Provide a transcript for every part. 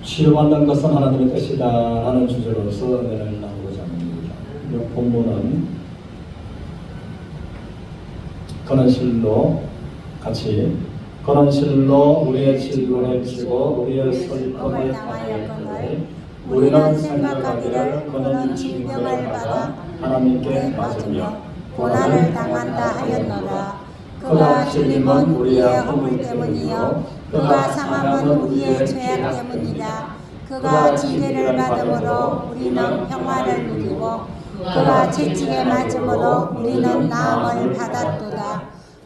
치료받는 것은 하나님의 뜻이다 라는 주제로서 은혜를 나누고자 합니다. 이 본문은 거는실로 같이 거는실로 우리의 질문을 치고 우리의 설법을 당하였거늘 우리는 생각하기를 그는 질병을 받아 하나님께 맞으며 고난을 당한다 하였노라. 그가 질림은 우리의 허물 때문이요 그가 상함은 우리의 죄악 때문이라. 그가 징계를 받음으로 우리는 평화를 누리고 그가 채찍에 맞음으로 우리는 나음을 받았도다.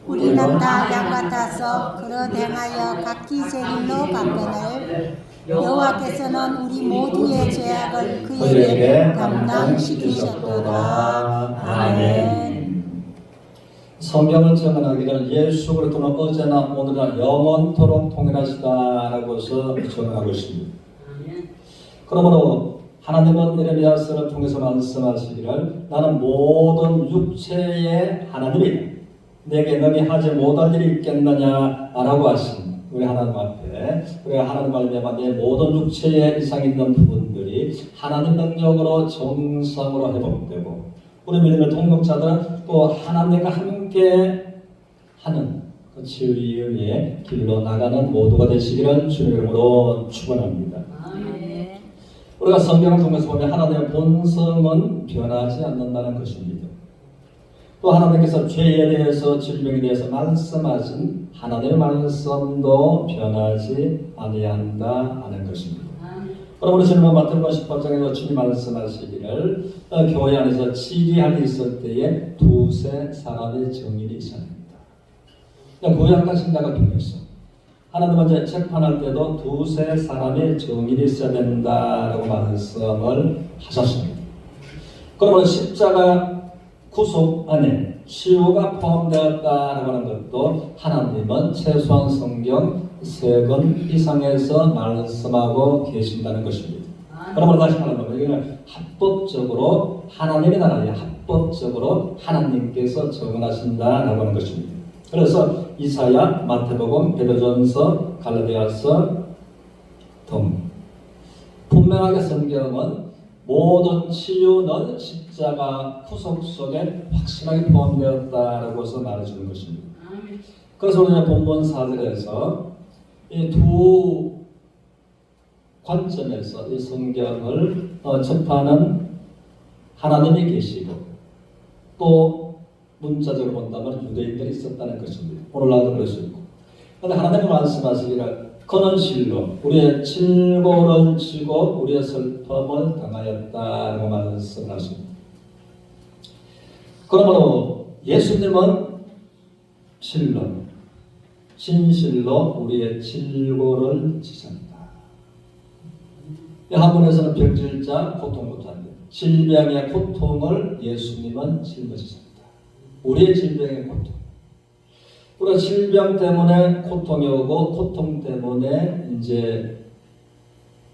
우리는 다 양 같아서 그로 행하여 각기 죄인로 바뀌거늘 여호와께서는 우리 모두의 죄악을 그에게 담당시키셨도다. 아멘. 성경을 증언하기를 예수 그리스도는 어제나 오늘이나 영원토록 동일하시다라고서 증언하고 있습니다. 그러므로 하나님은 에레미야서를 통해서 말씀하시기를 나는 모든 육체의 하나님이다. 내게 너희 하지 못할 일이 있겠느냐라고 하십니다. 우리 하나님 앞에 우리가 하나님 말미암아 내 모든 육체에 이상 있는 부분들이 하나님 능력으로 정상으로 회복되고 우리 믿음의 동역자들은 또 하나님과 함께 하는 그 치유의 길로 나가는 모두가 되시기를 주님의 이름으로 축원합니다. 우리가 성경을 통해서 보면 하나님의 본성은 변하지 않는다는 것입니다. 또 하나님께서 죄에 대해서 질병에 대해서 말씀하신 하나님의 말씀도 변하지 아니한다 하는 것입니다. 그러므로 주님은 마태복음 18장에서 주님 말씀하시기를 교회 안에서 치리할 일 있을 때에 두세 사람의 정인이 있어야 합니다. 구약과 신약을 통해서 하나님은 이제 재판할 때도 두세 사람의 정인이 있어야 된다라고 말씀을 하셨습니다. 그러면 십자가 구속 안에 치유가 포함되었다라고 하는 것도 하나님은 최소한 성경 3권 이상에서 말씀하고 계신다는 것입니다. 그러므로 다시 말하면 이거는 합법적으로 하나님의 나라에 합법적으로 하나님께서 정언하신다라고 하는 것입니다. 그래서 이사야, 마태복음, 베드로전서, 갈라디아서 등 분명하게 성경은 모든 치유는 십자가 구속 속에 확실하게 포함되었다라고서 말해주는 것입니다. 그래서 우리가 본문 4절에서 이 두 관점에서 이 성경을 접하는 하나님이 계시고 또 문자적으로 본다면 유대인들이 있었다는 것입니다. 오늘날도 그럴 수 있고. 그런데 하나님이 말씀하시기를 그는 실로 우리의 질고를 지고 우리의 슬픔을 당하였다고 말씀하십니다. 그러므로 예수님은 실로 진실로 우리의 질고를 지셨다. 한문에서는 병질자 고통고통한다. 질병의 고통을 예수님은 짊어지셨다. 우리의 질병의 고통. 우리가 질병 때문에 고통이 오고 고통 때문에 이제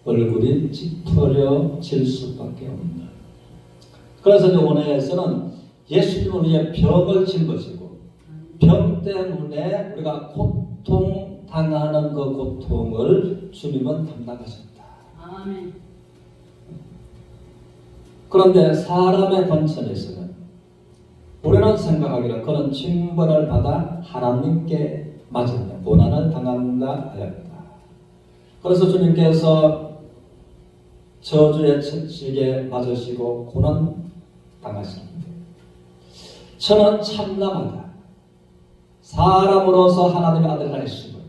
얼굴이 찌푸려질 수밖에 없는. 그래서 원어에서는 예수님은 우리의 병을 짊어지고 병 때문에 우리가 고통당하는 그 고통을 주님은 담당하셨다. 아멘. 그런데 사람의 관점에서는 우리는 생각하기를 그는 징벌을 받아 하나님께 맞았다. 고난을 당한다 하였다. 그래서 주님께서 저주의 채찍에 맞으시고 고난 당하십니다. 저는 참남하다. 사람으로서 하나님의 아들을 하시고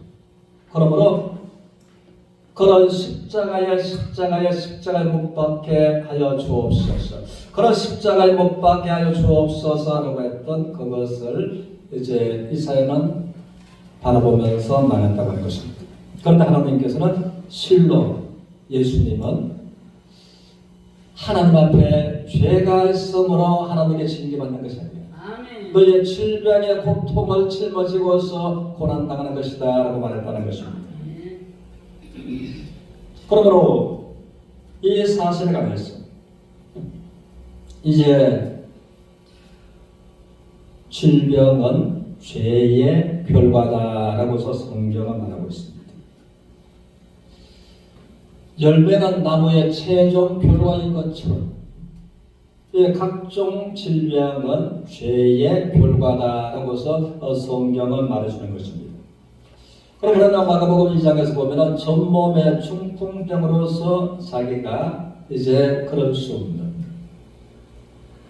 그러므로 그런 십자가에 못 박게 하여 주옵소서. 그런 십자가에 못 박게 하여 주옵소서라고 했던 그것을 이제 이사야는 바라보면서 말했다고 할 것입니다. 그런데 하나님께서는 실로 예수님은 하나님 앞에 죄가 있으므로 하나님께 징계받는 것이 아니에요. 너의 질병의 고통을 짊어지고서 고난당하는 것이다 라고 말했다는 것입니다. 그러므로 이 사실에 관해서 이제 질병은 죄의 결과다라고서 성경은 말하고 있습니다. 열매는 나무의 최종 결과인 것처럼 이 각종 질병은 죄의 결과다라고서 성경은 말해주는 것입니다. 그러나 마가복음 2장에서 보면은 전몸의 중풍병으로서 자기가 이제 그럴 수 없는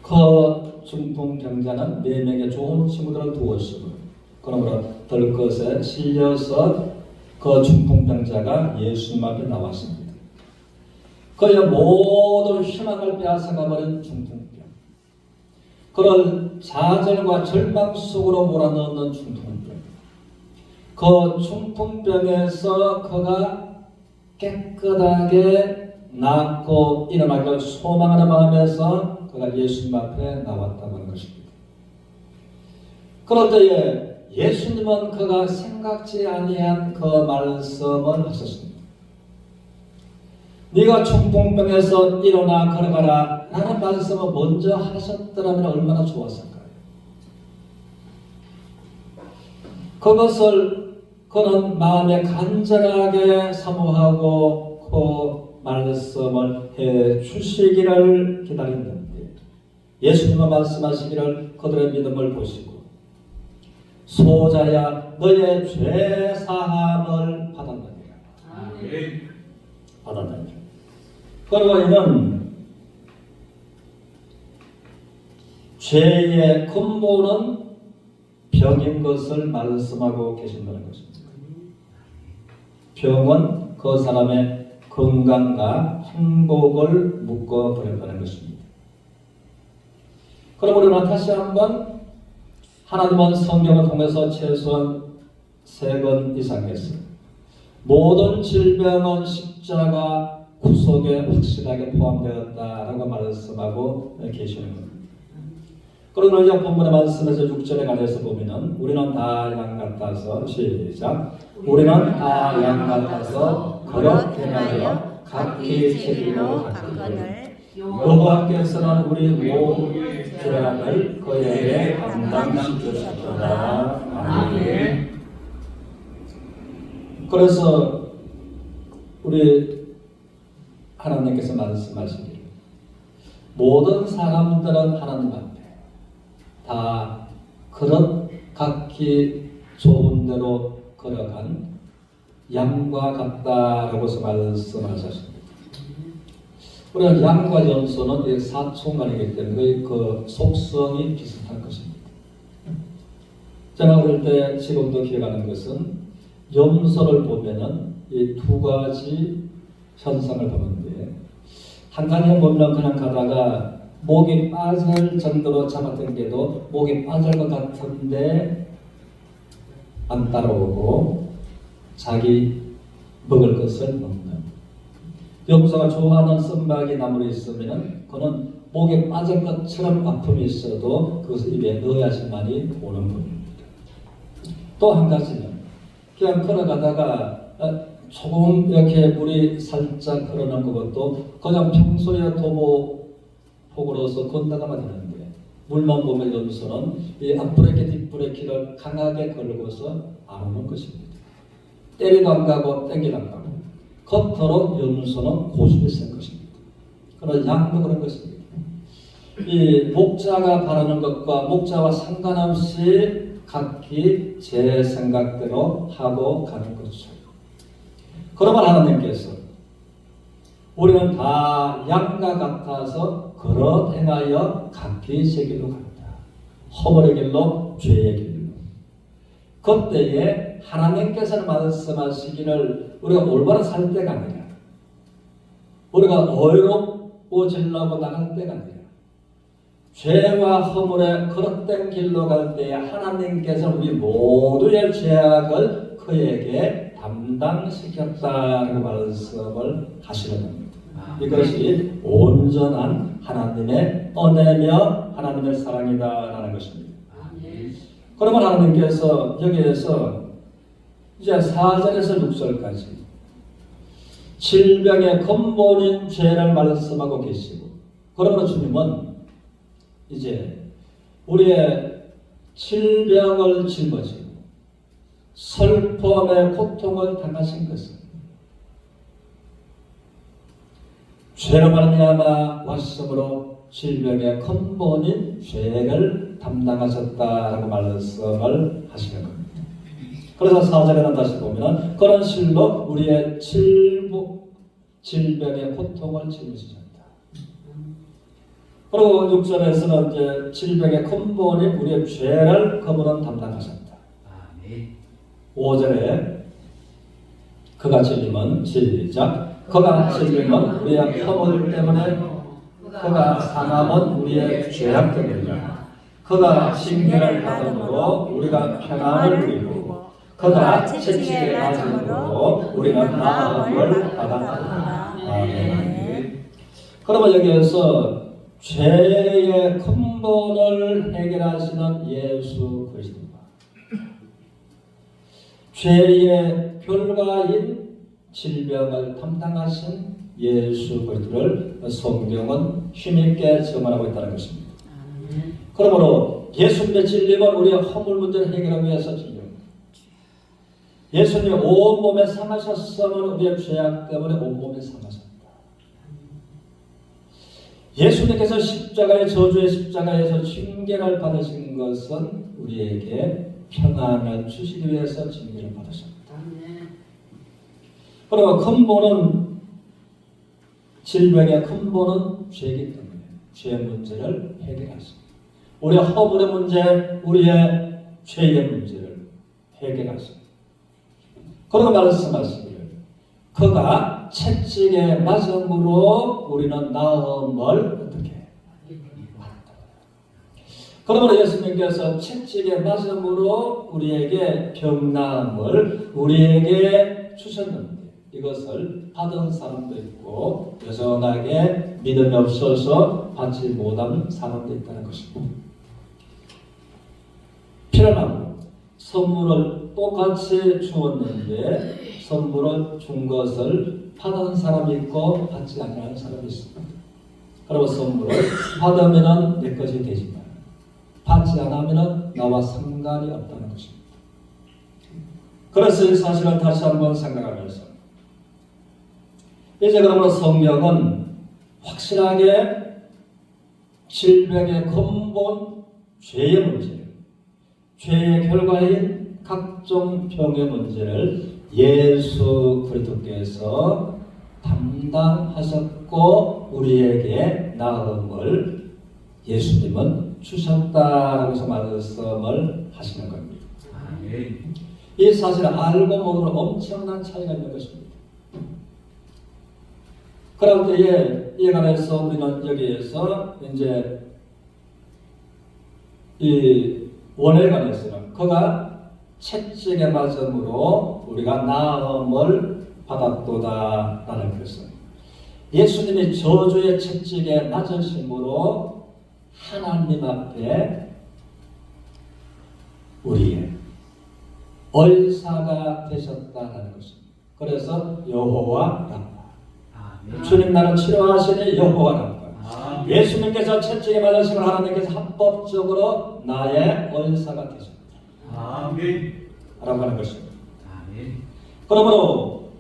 그 중풍병자는 4명의 좋은 친구들을 두었으므로 그러므로 들것에 실려서 그 중풍병자가 예수님 앞에 나왔습니다. 그의 모든 희망을 빼앗아가버린 중풍병, 그런 좌절과 절망 속으로 몰아넣는 중풍병, 그 중풍병에서 그가 깨끗하게 낫고 일어나기를 소망하는 마음에서 그가 예수님 앞에 나왔다고 하는 것입니다. 그럴 때에 예수님은 그가 생각지 아니한 그 말씀을 하셨습니다. 네가 중풍병에서 일어나 걸어가라 라는 말씀을 먼저 하셨더라면 얼마나 좋았을까요? 그것을 그는 마음에 간절하게 사모하고 그 말씀을 해 주시기를 기다렸는데 예수님은 말씀하시기를 그들의 믿음을 보시고 소자야 너의 죄 사함을 받았느니라. 받았느니라. 그리고 이는 죄의 근본은 병인 것을 말씀하고 계신다는 것입니다. 병은 그 사람의 건강과 행복을 묶어버린다는 것입니다. 그럼 우리는 다시 한번 하나님은 성경을 통해서 최소한 3권 이상에서 모든 질병은 십자가 구속에 확실하게 포함되었다라고 말씀하고 계시는 겁니다. 그러나 이제 본문의 말씀에서 6절에 관해서 보면은 우리는 다 양 같아서 시작 우리는 다 양 같아서 그릇 행하여 각기 제 길로 갔거늘 여호와께서는 우리 모든 죄악을 그에게 담당시키셨도다. 아멘. 그래서 우리 하나님께서 말씀하시기를 모든 사람들은 하나님 앞에 다 그릇 각기 좋은 대로 걸어간 양과 같다라고서 말씀하셨습니다. 우리가 양과 염소는 사촌간이기 때문에 그 속성이 비슷한 것입니다. 제가 어릴 때 지금도 기억하는 것은 염소를 보면은 이 2가지 현상을 보는데 한 가지는 보면 그냥 가다가 목이 빠질 정도로 잡아당겨도 목이 빠질 것 같은데 안 따라오고 자기 먹을 것을 먹는 염소가 좋아하는 썸박이 나물이 있으면 그는 목에 빠질 것처럼 아픔이 있어도 그것을 입에 넣어야지만이 오는 분입니다. 또 한 가지는 그냥 걸어가다가 조금 이렇게 물이 살짝 흐르는 것도 그냥 평소에 도보폭으로서 건너가면 되는데 물만 보면 염소는 이 앞브레이크 뒷브레이크를 강하게 걸고서 안 오는 것입니다. 때리도 안 가고 땡기도 안 가고 겉으로 염소는 고집이 센 것입니다. 그러나 양도 그런 것입니다. 이 목자가 바라는 것과 목자와 상관없이 각기 제 생각대로 하고 가는 것이죠. 그러면 하나님께서 우리는 다 양과 같아서 그릇 행하여 각기 제 길로 간다. 허물의 길로 죄의 길로. 그때에 하나님께서는 말씀하시기를 우리가 올바로 살 때가 아니라 우리가 어이로워지려고 나갈 때가 아니라 죄와 허물의 그릇된 길로 갈 때에 하나님께서 우리 모두의 죄악을 그에게 담당시켰다는 말씀을 하시는 겁니다. 이것이 온전한 하나님의 은혜며 하나님의 사랑이다라는 것입니다. 그러면 하나님께서 여기에서 이제 4절에서 6절까지 질병의 근본인 죄를 말씀하고 계시고 그러므로 주님은 이제 우리의 질병을 짊어지고 슬픔의 고통을 당하신 것은 죄로 말미암아 왔으므로 질병의 근본인 죄를 담당하셨다라고 말씀을 하시는 겁니다. 그래서 4절에는 다시 보면 그런 실로 우리의 질병의 고통을 짊으시셨다. 그리고 6절에서는 이제 질병의 근본인 우리의 죄를 그분은 담당하셨다. 5절에 그가 질림은 시작. 그가 질림은 우리의 허물 때문에, 그가 상함은 우리의 죄악 때문이다. 그가 징계를 받음으로 우리가 평안을 누리고, 그가 채찍에 맞음으로 우리가 나음을 받았다. 아멘. 그러면 여기에서 죄의 근본을 해결하시는 예수 그리스도가 죄의 결과인 질병을 담당하신 예수 그리스도를 성경은 힘있게 증언하고 있다는 것입니다. 그러므로 예수님의 진리는 우리의 허물 문제를 해결하기 위해서 진리입니다. 예수님이 온몸에 상하셨으면 우리의 죄악 때문에 온몸에 상하셨다. 예수님께서 십자가의 저주의 십자가에서 징계를 받으신 것은 우리에게 평안을 주시기 위해서 징계를 받으셨다. 그리고 근본은 질병의 근본은 죄이기 때문에 죄 문제를 해결하십니다. 우리의 허물의 문제, 우리의 죄의 문제를 해결하십니다. 그리고 말씀하시기를 그가 채찍에 맞음으로 우리는 나음을 어떻게 받았다. 그러므로 예수님께서 채찍에 맞음으로 우리에게 병나음을 우리에게 주셨는데 이것을 받은 사람도 있고 여전하게 믿음이 없어서 받지 못한 사람도 있다는 것입니다. 필요하고 선물을 똑같이 주었는데 선물을 준 것을 받은 사람이 있고 받지 않는 사람이 있습니다. 그리고 선물을 받으면 내 것이 되지만 받지 않으면 나와 상관이 없다는 것입니다. 그래서 이 사실을 다시 한번 생각하면서 이제 그러므로 성경은 확실하게 질병의 근본, 죄의 문제, 죄의 결과인 각종 병의 문제를 예수 그리스도께서 담당하셨고 우리에게 나음을 예수님은 주셨다라고 해서 말씀을 하시는 겁니다. 이 사실을 알고 모르는 엄청난 차이가 있는 것입니다. 그럴 때에 이에 관해서 우리는 여기에서 이제 이 원에 관해서는 그가 채찍에 맞음으로 우리가 나음을 받았도다라는 것은 예수님이 저주의 채찍에 맞으심으로 하나님 앞에 우리의 얼사가 되셨다는 것입니다. 그래서 여호와 라파. 주님 나를 치료하시니 여호와 라파. 예수님께서 채찍에 맞으심을 하나님께서 합법적으로 나의 얼사가 되셨다. 라고 하는 것입니다. 그러므로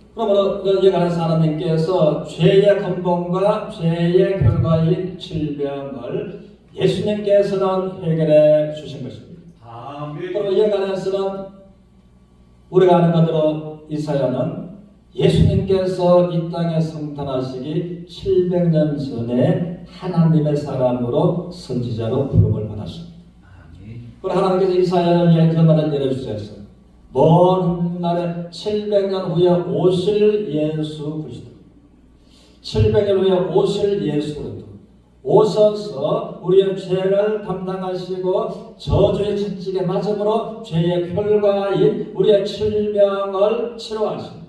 여기 안에서 하나님께서 죄의 근본과 죄의 결과인 질병을 예수님께서는 해결해 주신 것입니다. 그리고 여기 안에서는 우리가 아는 것대로 이사야는 예수님께서 이 땅에 성탄하시기 700년 전에 하나님의 사람으로 선지자로 부름을 받았습니다. 그리고 하나님께서 이사야를 예언을 내려주셨어요. 먼 훗날에 700년 후에 오실 예수 그리스도, 700년 후에 오실 예수 그리스도 오셔서 우리의 죄를 담당하시고 저주의 채찍에 맞음으로 죄의 결과인 우리의 질병을 치료하십니다.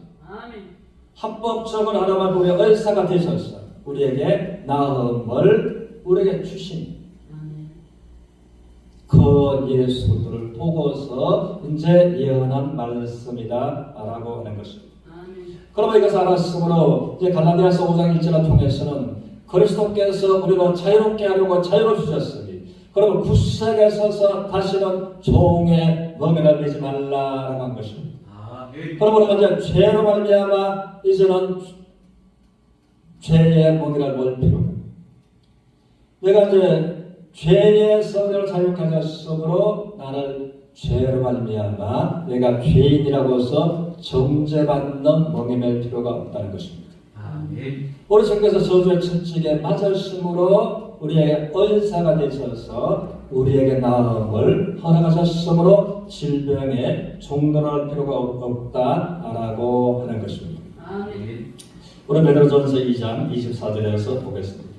합법적으로 하나만 우리의 의사가 되셔서 우리에게 나음을 우리에게 주십니다. 그 예수들을 보고서 이제 예언한 말씀이다 라고 하는 것입니다. 그러면 이것을 알았으므로 이제 갈라디아서 5장 1절을 통해서는 그리스도께서 우리를 자유롭게 하려고 자유를 주셨으니 그러면 굳세게 서서 다시는 종의 멍에를 매지 말라라고 한 것입니다. 그러므로 이제 죄로 말미암아 이제는 죄의 멍에를 볼 필요. 내가 이제 죄의 성령을 자유하셨으므로 나를 죄로 말미암아 내가 죄인이라고서 정죄받는 멍에 맬 필요가 없다는 것입니다. 우리 주께서 저주의 채찍에 맞으심으로 우리에게 의사가 되셔서 우리에게 나음을 허락하셨으므로 질병에 종론할 필요가 없다라고 하는 것입니다. 우리 베드로전서 2장 24절에서 보겠습니다.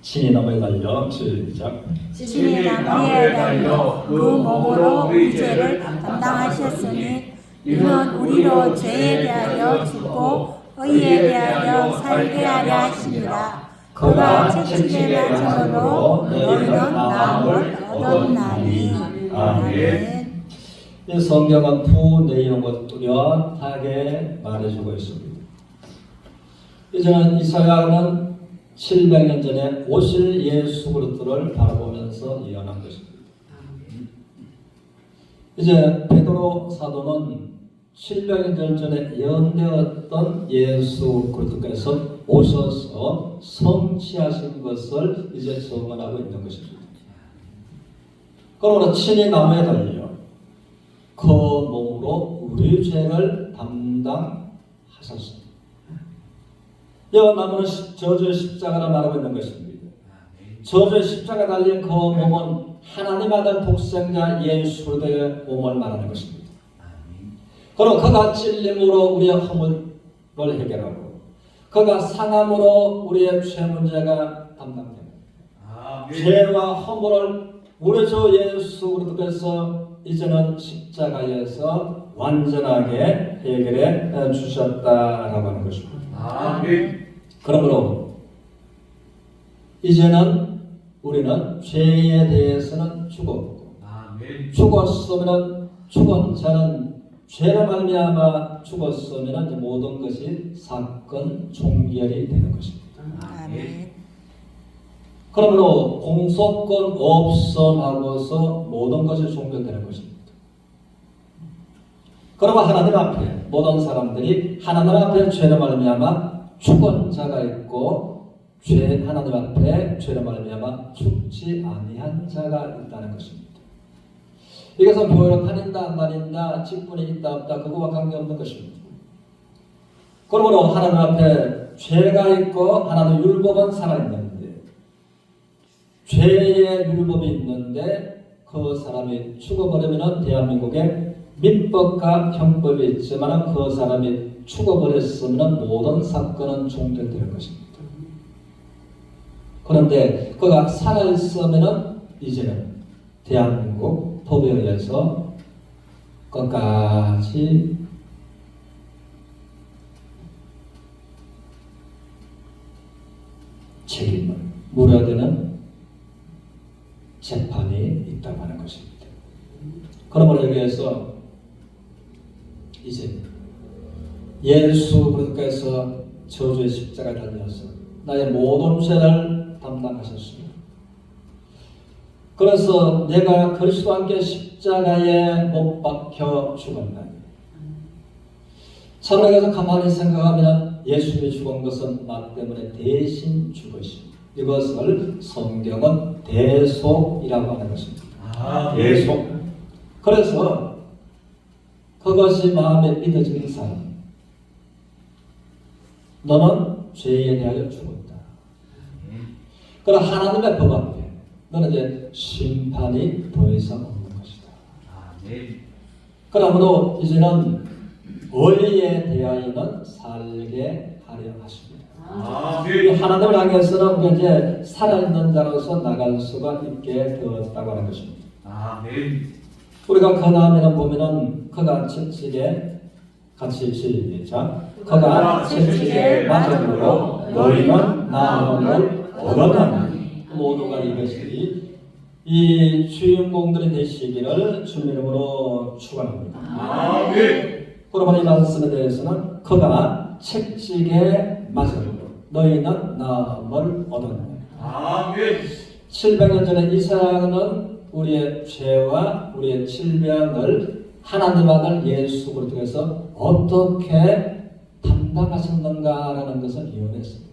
친히 나무에 달려 시작. 친히 나무에 달려 그 몸으로 우리 죄를 담당하셨으니 이는 우리로 죄에 대하여 죽고 의에 대하여 살게 하려 하시니라. 그가 채찍에 맞음으로 너희는 나음을 얻었나니. 아멘. 이 성경은 두 내용을 뚜렷하게 말해주고 있습니다. 이제는 이사야는 700년 전에 오실 예수 그리스도를 바라보면서 예언한 것입니다. 이제 베드로 사도는 700년 전에 예언되었던 예수 그리스도께서 오셔서 성취하신 것을 이제 증언하고 있는 것입니다. 그러므로 친히 나무에 달려 그 몸으로 우리 죄를 담당하셨습니다. 이 나무는 저주의 십자가라 말하고 있는 것입니다. 저주의 십자가 달린 그 몸은 하나님 아들 독생자 예수 그리스도의 몸을 말하는 것입니다. 그럼 그가 찔림으로 우리의 허물을 해결하고 그가 상함으로 우리의 죄 문제가 담당됩니다. 죄와 허물을 우리 주 예수 그리스도께서 이제는 십자가에서 완전하게 해결해 주셨다라고 하는 것입니다. 그러므로 이제는 우리는 죄에 대해서는 죽었고 죽었으면 죽은 자는 죄로 말미암아 죽었으면 모든 것이 사건 종결이 되는 것입니다. 그러므로 공소권 없음하고서 모든 것이 종결되는 것입니다. 그러면 하나님 앞에 모든 사람들이 하나님 앞에 죄로 말미암아 죽은 자가 있고 하나님 앞에 죄로 말미암아 죽지 아니한 자가 있다는 것입니다. 이것은 교회로 다닌다 안 다닌다 직분이 있다 없다 그거와 관계없는 것입니다. 그러므로 하나님 앞에 죄가 있고 하나님 율법은 살아있는데 죄의 율법이 있는데 그 사람이 죽어버리면 대한민국에 민법과 형법이 있지만 그 사람이 죽어버렸으면 모든 사건은 종결될 것입니다. 그런데 그가 살아있으면 이제는 대한민국 법에 의해서 끝까지 책임을 물어야 되는 재판이 있다고 하는 것입니다. 그러므로 여기에서 이제 예수 그리스도께서 저주의 십자가에 달려서 나의 모든 죄를 담당하셨습니다. 그래서 내가 그리스도와 함께 십자가에 못 박혀 죽었나니 참으로 가만히 생각하면 예수님이 죽은 것은 나 때문에 대신 죽으심 이것을 성경은 대속이라고 하는 것입니다. 대속. 그래서 그것이 마음에 믿어지는 사람 너는 죄에 대하여 죽었다. 그러나 하나님의 법 앞에 너는 이제 심판이 더 이상 없는 것이다. 그러므로 이제는 의에 대하여는 살게 하려 하십니다. 하나님을 향해서는 우리가 이제 살아있는 자로서 나갈 수가 있게 되었다고 하는 것입니다. 우리가 그 다음에는 보면은 그가 채찍에 같이 시작. 그가 채찍에 맞음으로 너희는 나음을 얻었나니. 모두가 이것이 이 주인공들이 되시기를 주님 이름으로 축원합니다. 그러므로 이 말씀에 대해서는 그가 채찍에 맞음으로 너희는 나음을 얻었나니. 700년 전에 이사야는 우리의 죄와 우리의 질병을 하나님 아들 예수 그리스도께서 어떻게 담당하셨는가라는 것을 예언했습니다.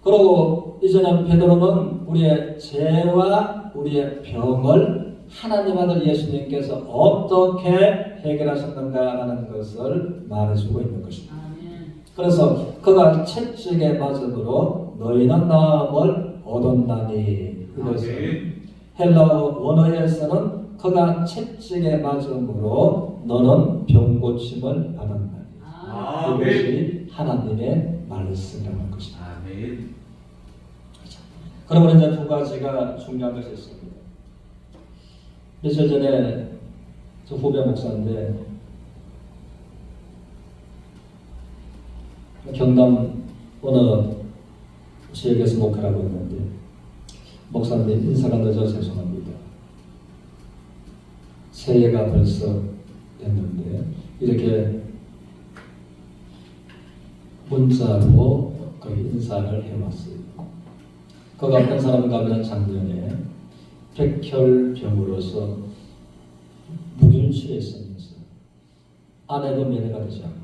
그리고 이제는 베드로는 우리의 죄와 우리의 병을 하나님 아들 예수님께서 어떻게 해결하셨는가라는 것을 말해주고 있는 것입니다. 그래서 그가 채찍에 맞음으로 너희는 나음을 얻었나니, 이것은 헬라어 원어에서는 그가 채찍에 맞음으로 너는 병고침을 받았나니, 이것이 하나님의 말씀이라는 것입니다. 그러면 이제 두 가지가 중요한 것이 있습니다. 며칠 전에 저 후배 목사인데 경남 어느 지역에서 목회를 하고 있는데, 목사님 인사가 늦어 죄송합니다. 새해가 벌써 됐는데 이렇게 문자로 거기 인사를 해왔어요. 그 같은 사람 가면 작년에 백혈병으로서 무균실에 있으면서 아내도 면회가 되지 않고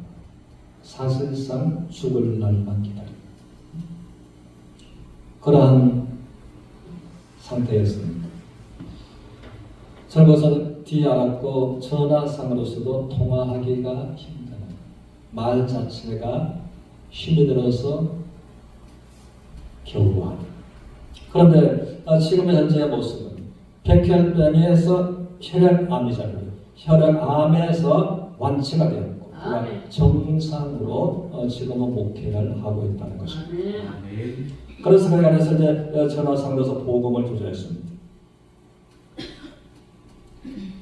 사실상 죽을 날만 기다리고 그러한 상태였습니다. 젊어서 뒤에 알았고 전화상으로서도 통화하기가 힘드는, 말 자체가 힘이 들어서 겨우하다. 그런데 지금의 현재의 모습은 백혈병에서 혈액암이잖아요. 혈액암에서 완치가 되었고 정상으로 지금은 목회를 하고 있다는 것입니다. 그래서 그에 관해서 이제 전화상으로서 복음을 조절했습니다.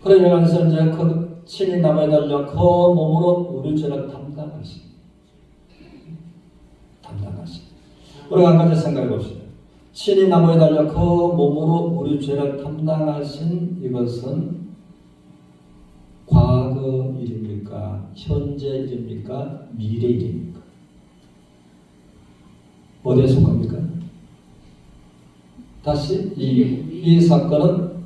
그러에 관해서 이제 그 친히 남에 달려 그 몸으로 우리 죄를 담당하신. 우리가 한 가지 생각해 봅시다. 친히 나무에 달려 그 몸으로 우리 죄를 담당하신 이것은 과거 일입니까? 현재 일입니까? 미래 일입니까? 어디에 속합니까? 다시 이 사건은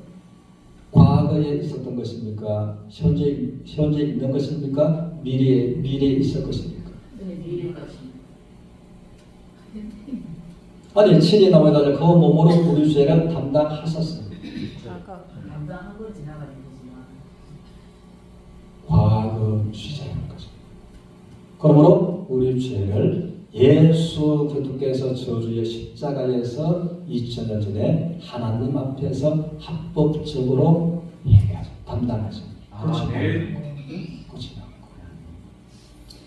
과거에 있었던 것입니까? 현재 있는 것입니까? 미래에 있을 것입니까? 미래일 것입니다. 아니, 친히 나무에 달려 그 몸으로 우리 죄를 담당하셨습니다. 담당하고 지나가는 거지만 과거 시제하는 거죠. 그러므로 우리 죄를 예수 그리스도께서 저주의 십자가에서 2000년 전에 하나님 앞에서 합법적으로 해결하죠. 담당하죠.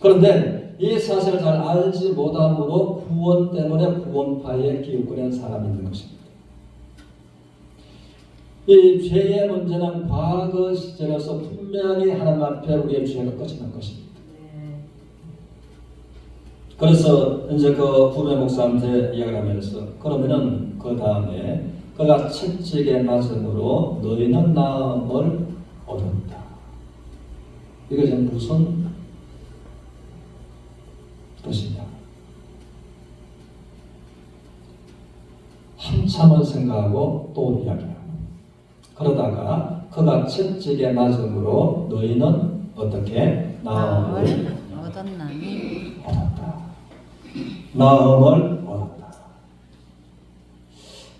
그런데 이 사실을 잘 알지 못함으로 구원 때문에 구원파에 기웃거리는 사람이 있는 것입니다. 이 죄의 문제는 과거 시제로서 분명히 하나님 앞에 우리의 죄가 꺼지는 것입니다. 그래서 이제 그 부배 목사한테 이야기를 하면서 그러면은 그 다음에 그가 채찍에 맞음으로 너희는 나음을 얻었다. 이것이 무슨 뜻이냐? 한참을 생각하고 또 이야기하고 그러다가 그가 채찍에 맞음으로 너희는 어떻게 나음을 얻었나니 얻었다. 나음을 얻었다.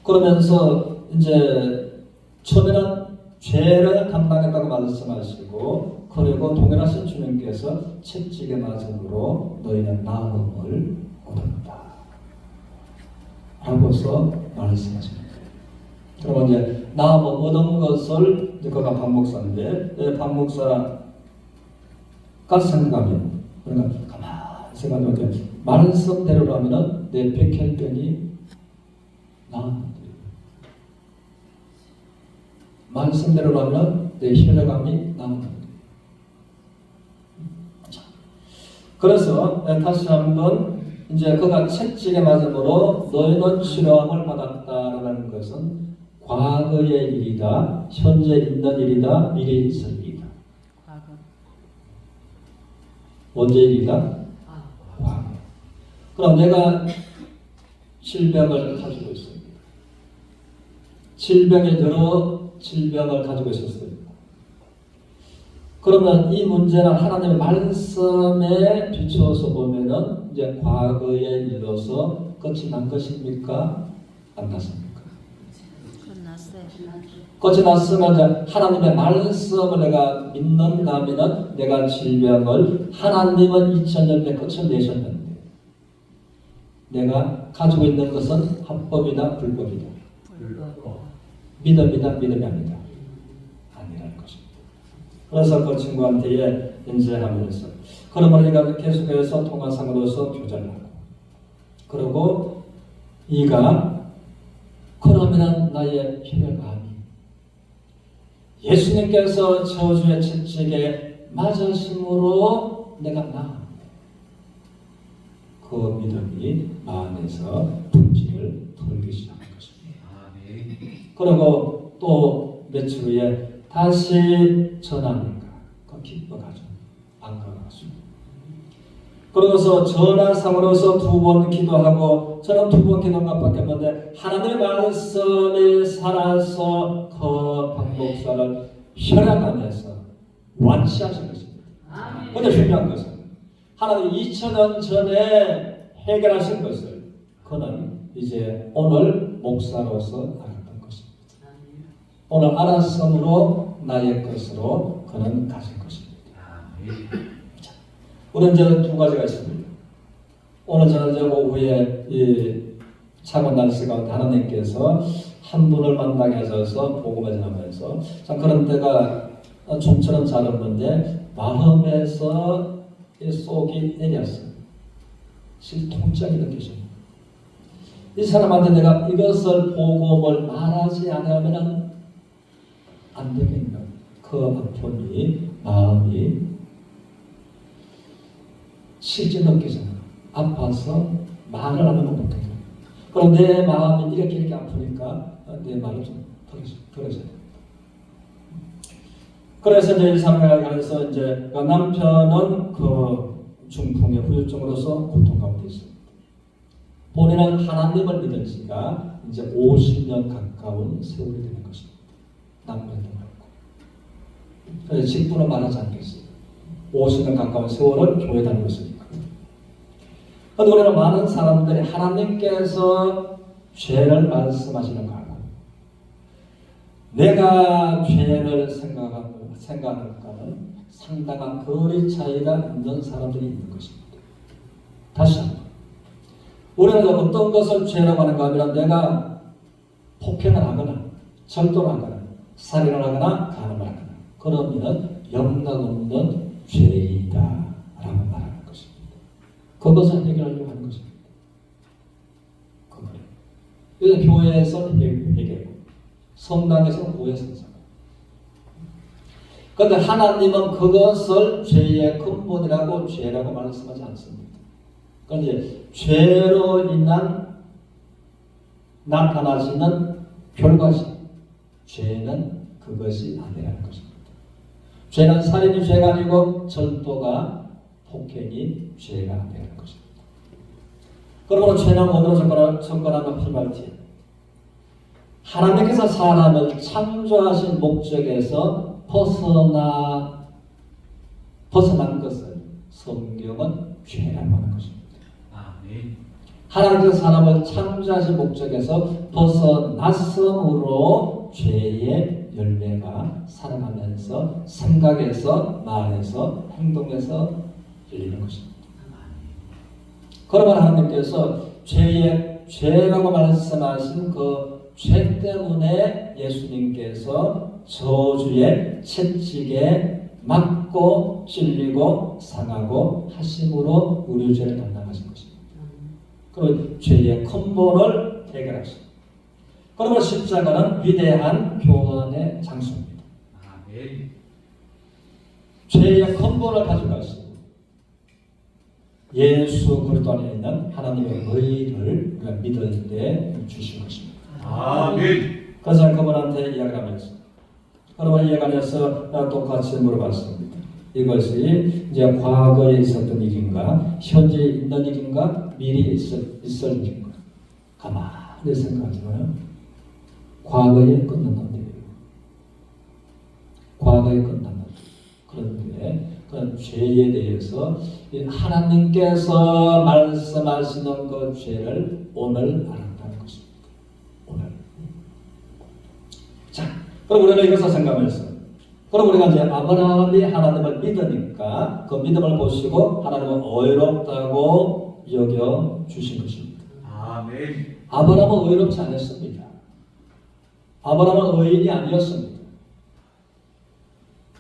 그러면서 이제 처음에는 죄를 담당했다고 말씀하시고 그리고 동일하신 주님께서 채찍에 맞음으로 너희는 나음을 얻었다 라고서 말씀하십니다. 그러면 이제 나음을 얻은 것을 이제 그가 박 목사인데 박 목사가 생각하면 그러니까 가만히 생각하면 말씀대로라면 내 백혈병이 나았는데 말씀대로라면 내 혈액암이 나았는데 그래서 다시 한번 이제 그가 채찍에 맞음으로 너희는 치료함을 받았다라는 것은 과거의 일이다, 현재 있는 일이다, 미래에 있을 일이다. 언제 일이다? 과거. 그럼 내가 질병을 가지고 있습니다. 질병에 들어 질병을 가지고 있었어요. 그러면 이 문제는 하나님의 말씀에 비추어서 보면은 이제 과거의 일로서 끝이 난 것입니까? 안 났습니까? 끝났어요. 끝이 났으면 이제 하나님의 말씀을 내가 믿는다면은 내가 질병을 하나님은 2000년에 끝을 내셨는데 내가 가지고 있는 것은 합법이다 불법이다. 믿음이다 믿음이 아니다. 아니라는 것입니다. 그래서 그 친구한테 인쇄하면서 그러면 우리가 계속해서 통화상으로서 교제를 하고 그리고 이가 그러면 나의 혈액암이 예수님께서 저주의 채찍에 맞으심으로 내가 나았네. 그 믿음이 마음에서 분지를 털기 시작한 것입니다. 그리고 또 며칠 후에 다시 전하니까 그 기뻐가지고 반가워가지고 그러고서 전화상으로서 2번 기도하고 저는 2번 기도한 것밖에 없는데 하나님의 말씀이 살아서 그 박목사를 혈액암에서 완치하신 것입니다. 그런데 중요한 것은 하나님 2000년 전에 해결하신 것을 그는 이제 오늘 목사로서 알았던 것입니다. 오늘 알았으므로 나의 것으로 그는 가진 것입니다. 자, 우리는 이제 2가지가 있습니다. 오늘 저는 이제 오후에 이 차가운 날씨 가운데 하나님께서 한 분을 만나게 하셔서 복음을 전하면서 참 그런 때가 좀처럼 잘 없는데 마음에서 이 속이 내렸어요. 통증이 느껴집니다. 이 사람한테 내가 이것을 복음을 말하지 않으면 안 되겠나. 그 아픔이 마음이 실제 느껴져요. 아파서 말을 안 하면 못해요. 그럼 내 마음이 이렇게 아프니까 내 말을 좀 들어줘야 돼요. 그래서 이제 이 사람을 가서 이제 그 남편은 그 중풍의 후유증으로서 고통 가운데 있습니다. 본인은 하나님을 믿은 지가 이제 50년 가까운 세월이 되는 것입니다. 남편도 그렇고. 그래서 직분은 말하지 않겠어요. 50년 가까운 세월을 교회 다니고 있으니까. 그런데 우리는 많은 사람들이 하나님께서 죄를 말씀하시는 거 알고 내가 죄를 생각하는가는 상당한 거리 차이가 있는 사람들이 있는 것입니다. 다시 한번 우리는 어떤 것을 죄라고 하는가 하면 내가 폭행을 하거나 절도를 하거나 살인을 하거나 간음을 하거나 그러면 영락없는 죄이다 라고 말하는 것입니다. 그것을 해결하려고 하는 것입니다. 그래서 교회에서 해결 성당에서 구해 선상. 그런데 하나님은 그것을 죄의 근본이라고 죄라고 말씀하지 않습니다. 그런데 죄로 인한 나타나시는 결과시 죄는 그것이 아니라는 것입니다. 죄는 살인이 죄가 아니고 절도가 폭행이 죄가 아니라는 것입니다. 그러므로 죄는 어디로 접근하면 풀발티 하나님께서 사람을 창조하신 목적에서 벗어난 것을 성경은 죄라고 하는 것입니다. 하나님께서 사람을 창조하신 목적에서 벗어났으므로 죄의 열매가 살아가면서 생각에서 말에서 행동에서 열리는 것입니다. 그러면 하나님께서 죄라고 말씀하신 그 죄 때문에 예수님께서 저주의 채찍에 맞고 찔리고 상하고 하심으로 우리 죄를 담당하신 것입니다. 그리고 죄의 근본을 해결하십니다. 그러므로 십자가는 위대한 교환의 장소입니다. 죄의 근본을 가져가시고 예수 그리스도 안에 있는 하나님의 의를 우리가 믿을 때 주신 것입니다. 아멘. 그래서 그분한테 이야기를 하면서 그러면 이야기하면서 똑같이 물어봤습니다. 이것이 이제 과거에 있었던 일인가 현재 있는 일인가 미리 있을 일인가 가만히 생각하지만 과거에 끝났는 일이에요. 과거에 끝났는 일. 그런데 그런 죄에 대해서 하나님께서 말씀하시는 그 죄를 오늘 알았다는 것입니다. 오늘. 자, 그럼 우리는 이것을 생각하면서, 그럼 우리가 이제 아브라함이 하나님을 믿으니까 그 믿음을 보시고 하나님은 어이롭다고 여겨 주신 것입니다. 아멘. 아브라함은 의롭지 않았습니다. 아브라함은 의인이 아니었습니다.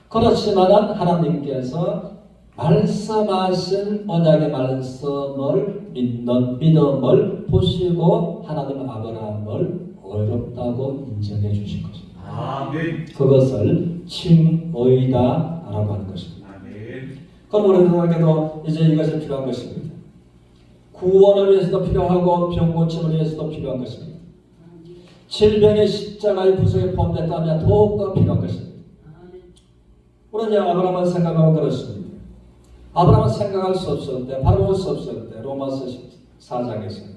그렇지만 하나님께서 말씀하신 언약의 말씀을 믿는 믿음을 보시고 하나님은 아브라함을 어이롭다고 인정해 주신 것입니다. 아멘. 그것을 칭의다라고 하는 것입니다. 아멘. 그럼 우리들에게도 이제 이것이 필요한 것입니다. 구원을 위해서도 필요하고 병고침을 위해서도 필요한 것입니다. 질병의 십자가의 부속에 포함됐다면 더욱더 필요한 것입니다. 우리는 이제 아브라함을 생각하면 그렇습니다. 아브라함은 생각할 수 없을 때, 바라볼 수 없을 때, 로마서 14장에서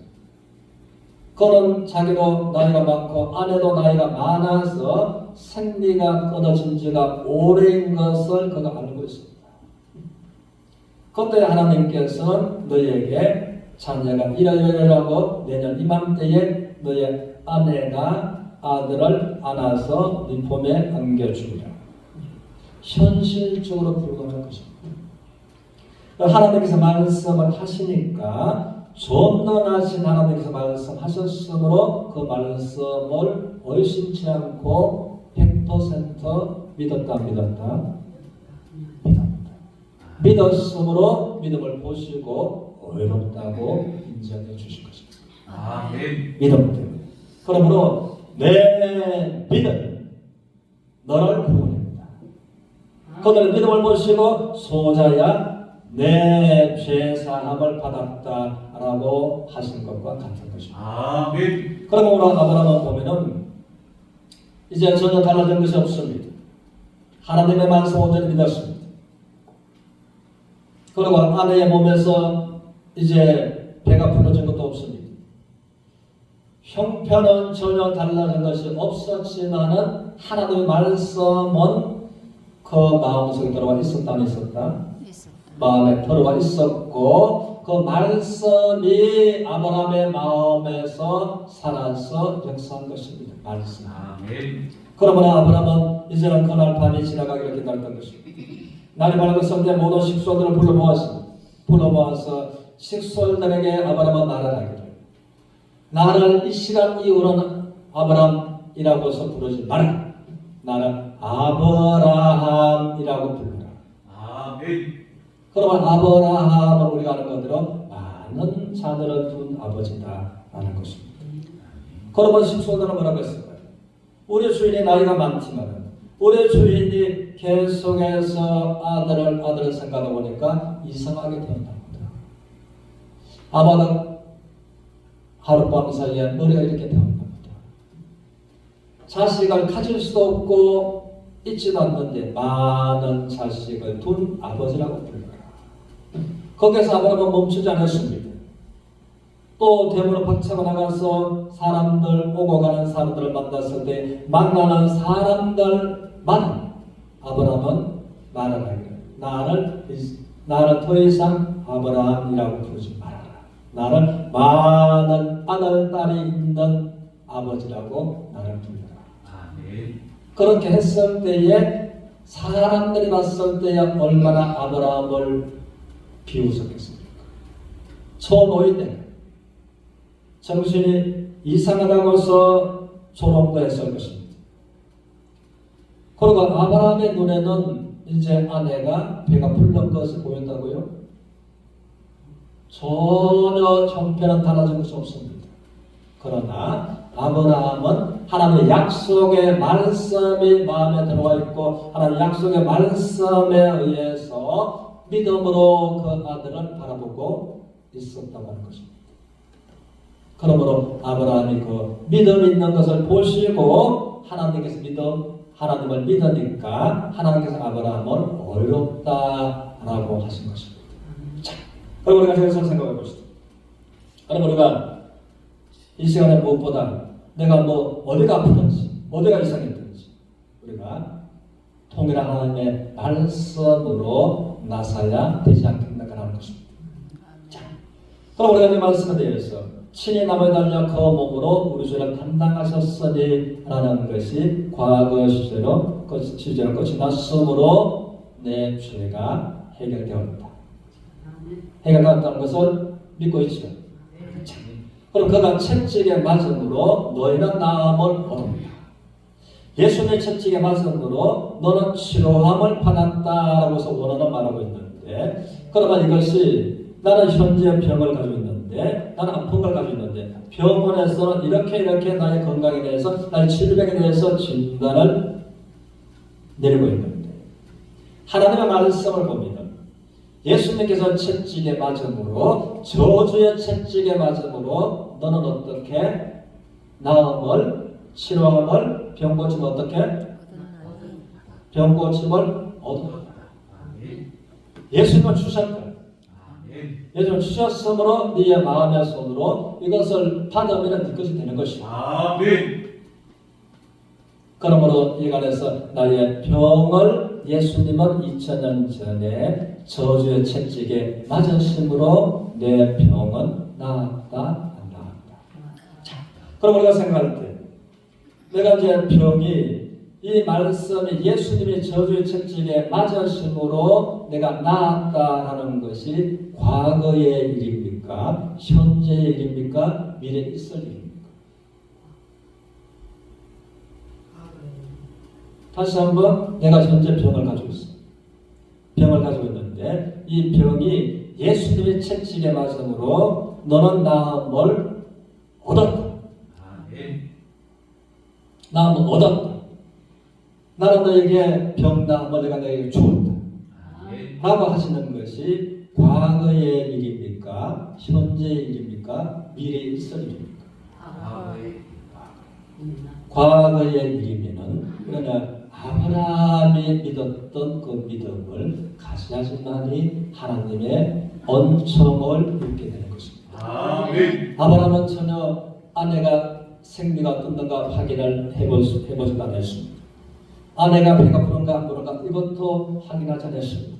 그는 자기도 나이가 많고 아내도 나이가 많아서 생리가 끊어진 지가 오래인 것을 그가 알고 있습니다. 그때 하나님께서는 너희에게 자녀가 이러이러하고 내년 이맘때에 너희 아내가 아들을 안아서 네 품에 안겨주리라. 현실적으로 불가능한 것입니다. 하나님께서 말씀을 하시니까 전능하신 하나님께서 말씀하셨으므로 그 말씀을 의심치 않고 100% 믿었다. 믿었으므로 믿음을 보시고 어이롭다고 인정해 주신 것입니다. 아멘. 믿음 때문에. 그러므로 내 믿음 너를 구원합니다. 그들은 믿음을 보시고 소자야 내 죄사함을 받았다라고 하신 것과 같은 것입니다. 아멘. 그러면 오늘 아브라함을 보면은 이제 전혀 달라진 것이 없습니다. 하나님의 말씀 온전히 믿었습니다. 그리고 아내의 몸에서 이제 배가 풀어진 것도 없습니다. 형편은 전혀 달라진 것이 없었지만은 하나님의 말씀은 그 마음속에 들어와 있었다 안 있었다? 있었다. 마음에 들어와 있었고 그 말씀이 아브라함의 마음에서 살아서 역사한 것입니다. 말씀. 아멘. 그러면 아브라함은 이제는 그날 밤이 지나가기를 기다렸던 것입니다. 날이 밝았을 때 모든 식솔들을 불러모아서 식솔들에게 아브라함은 말을 하기를 나를 이 시간 이후로는 아브라함이라고서 부르지 마라. 나를 아브라함이라고 불러라. 아멘. 그러면 아브라함을 우리가 아는 것대로 많은 자녀를 둔 아버지다 라는 것입니다. 그러면 식솔들은 뭐라고 했을까요? 우리 주인이 나이가 많지만 우리 주인이 계속해서 아들을 생각하다 보니까 이상하게 되었답니다. 아마도 하룻밤 사이에 머리가 이렇게 되었답니다. 자식을 가질 수도 없고 있지도 않는데 많은 자식을 둔 아버지라고 불러라. 거기서 아브라함은 멈추지 않았습니다. 또 대문을 박차고 나가서 사람들 오고 가는 사람들을 만났을 때 만나는 사람들마다 아브라함은 말을 하기를 나를 더 이상 아브라함이라고 부르지 말아라. 나를 많은 아들 딸이 있는 아버지라고 나를 불러라. 아멘. 그렇게 했을 때에 사람들이 봤을 때에 얼마나 아브라함을 비웃었겠습니까? 초노인 때 정신이 이상하다고서 조롱도 했을 것입니다. 그리고 아브라함의 눈에는 이제 아내가 배가 풀린 것을 보였다고요? 전혀 형편은 달라진 것이 없습니다. 그러나 아브라함은 하나님의 약속의 말씀이 마음에 들어와 있고 하나님의 약속의 말씀에 의해서 믿음으로 그 아들을 바라보고 있었다고 하는 것입니다. 그러므로 아브라함이 그 믿음 있는 것을 보시고 하나님을 믿으니까 하나님께서 아브라함을 어이롭다라고 하신 것입니다. 자, 그럼 우리가 여기서 생각해 봅시다. 그럼 우리가 이 시간에 무엇보다 내가 어디가 아프든지 어디가 이상했든지 우리가 통일한 하나님의 말씀으로 나서야 되지 않겠는가라는 것입니다. 자, 그럼 우리가 이 말씀에 대해서 친히 나무에 달려 그 몸으로 우리 죄를 담당하셨으니 라는 것이 과거 시제로 끝이 났으므로 내 죄가 해결되었다. 해결되었다는 것을 믿고 있죠. 자, 그럼 그가 채찍에 맞음으로 너희는 나음을 얻는다. 예수님의 채찍에 맞음으로 너는 치료함을 받았다라고서 원어는 말하고 있는데, 그러면 이것이 나는 현재 병을 가지고 있는데, 나는 아픈 걸 가지고 있는데, 병원에서는 이렇게 나의 건강에 대해서, 나의 질병에 대해서 진단을 내리고 있는데, 하나님의 말씀을 보면 예수님께서 채찍에 맞음으로, 저주의 채찍에 맞음으로 너는 어떻게 나음을, 치료함을, 병고침을 어떻게? 병고침을 얻어. 예수님은 주셨다. 예수님은 주셨으므로 네의 마음의 손으로 이것을 받으면 네 것이 되는 것이다. 아멘. 그러므로 이 간에서 나의 병을 예수님은 2000년 전에 저주의 채찍에 맞으심으로 내 병은 나았다, 안 나았다. 자, 그럼 우리가 생각할 때 내가 이제 병이 이 말씀이 예수님의 저주의 채찍에 맞으심으로 내가 나았다라는 것이 과거의 일입니까? 현재의 일입니까? 미래에 있을 일입니까? 다시 한번 내가 현재 병을 가지고 있어. 병을 가지고 있는데 이 병이 예수님의 채찍에 맞음으로 너는 나음을 얻었다. 나음을 얻었다. 나는 너에게 병나음을 내가 너에게 주었다. 라고 하시는 것이 과거의 일입니까? 현재의 일입니까? 미래에 있을 일입니까? 과거의 일이면은 그러나 아브라함이 믿었던 그 믿음을 가져야지만이 하나님의 언총을 입게 되는 것입니다. 아브라함은 전혀 아내가 생리가 떴는가 확인을 해보지 않았습니다. 아내가 배가 부른가 안 부른가 이것도 확인하지 않았습니다.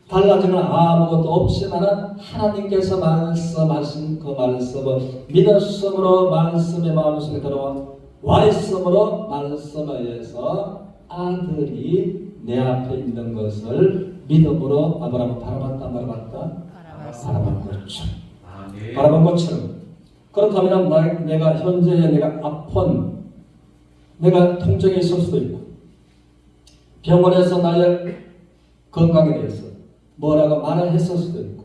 달라진 건 아무것도 없지만 하나님께서 말씀하신 그 말씀을 믿었으므로 말씀의 마음속에 들어와 있으므로 말씀에 의해서 아들이 내 앞에 있는 것을 믿음으로 아브라함은 바라봤다 안 바라봤다? 바라본 것처럼. 바라본 것처럼. 그렇다면 내가 현재에 내가 아픈 내가 통증이 있을 수도 있고 병원에서 나의 건강에 대해서 뭐라고 말을 했을 수도 있고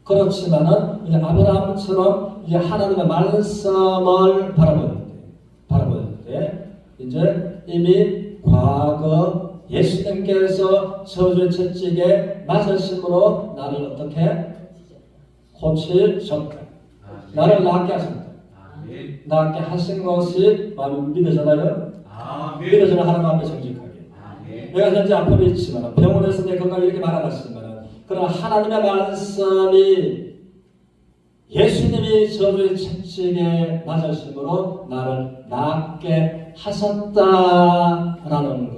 그렇지만은 이제 아브라함처럼 이제 하나님의 말씀을 바라볼 때 이제 이미 과거 예수님께서 저주의 채찍에 맞으심으로 나를 어떻게 고치셨다. 나를 낫게 하셨다. 낫게 하신 것이 마음이 믿어져나요? 믿어져나 하나님 앞에 정직하게. 내가 현재 아픔이 있지만 병원에서 내 건강을 이렇게 말아봤지만 그러나 하나님의 말씀이 예수님이 저주의 채찍에 맞으심으로 나를 낫게 하셨다라는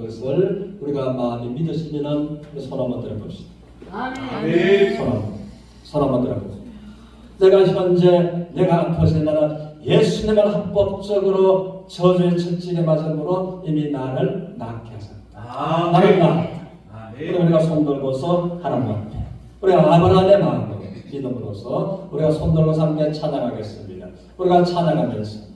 것을 우리가 마음이 믿으시면 손 한번 들어봅시다. 손 한번 들어봅시다. 내가 현재 내가 아파서 나는 예수님을 합법적으로 저주의 채찍에 맞음으로 이미 나를 낫게 하셨다. 나를 낫다. 그럼 우리가 손 들고서 하나님 앞에 우리가 아브라함의 마음으로 믿음으로서 우리가 손 들고서 함께 찬양하겠습니다. 우리가 찬양하면서